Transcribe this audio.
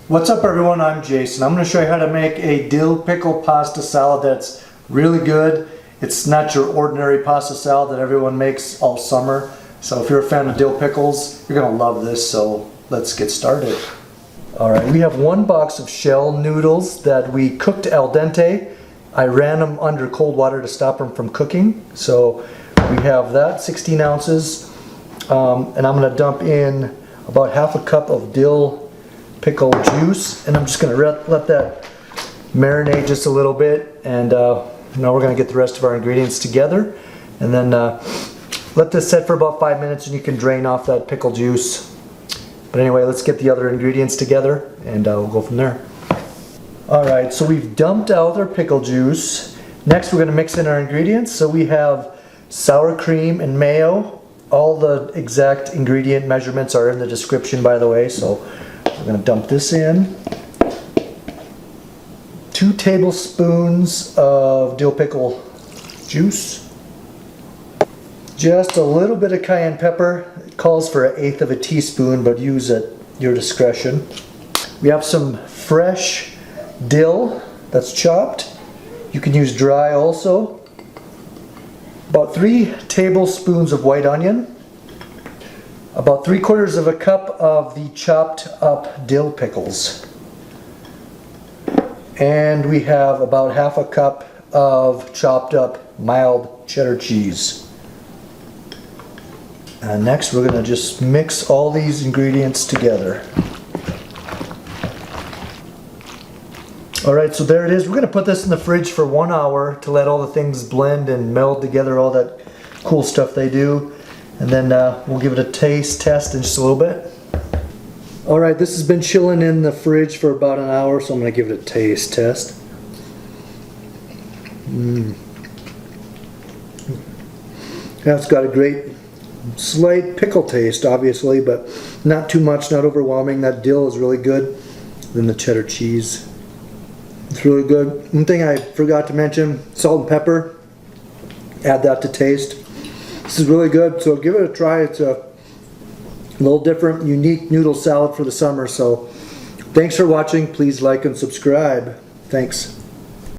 What's up everyone, I'm Jason. I'm going to show you how to make a dill pickle pasta salad that's really good. It's not your ordinary pasta salad that everyone makes all summer. So if you're a fan of dill pickles, you're going to love this, so let's get started. Alright, we have one box of shell noodles that we cooked al dente. I ran them under cold water to stop them from cooking. So we have that, 16 ounces. And I'm going to dump in about half a cup of dill pickle juice, and I'm just going to let that marinate just a little bit, and now we're going to get the rest of our ingredients together, and then let this set for about 5 minutes and you can drain off that pickle juice. But anyway, let's get the other ingredients together and we'll go from there. Alright, so we've dumped out our pickle juice. Next we're going to mix in our ingredients. So we have sour cream and mayo. All the exact ingredient measurements are in the description, by the way, so we're going to dump this in. 2 tablespoons of dill pickle juice. Just a little bit of cayenne pepper. It calls for 1/8 of a teaspoon, but use at your discretion. We have some fresh dill that's chopped. You can use dry also. About 3 tablespoons of white onion. About 3/4 of a cup of the chopped up dill pickles. And we have about half a cup of chopped up mild cheddar cheese. And next we're going to just mix all these ingredients together. Alright, so there it is. We're going to put this in the fridge for 1 hour to let all the things blend and meld together, all that cool stuff they do. And then we'll give it a taste test in just a little bit. Alright, this has been chilling in the fridge for about an hour, so I'm going to give it a taste test. Yeah, it's got a great slight pickle taste, obviously, but not too much, not overwhelming. That dill is really good. Then the cheddar cheese. It's really good. One thing I forgot to mention, salt and pepper. Add that to taste. This is really good, so give it a try. It's a little different, unique noodle salad for the summer. So thanks for watching. Please like and subscribe. Thanks.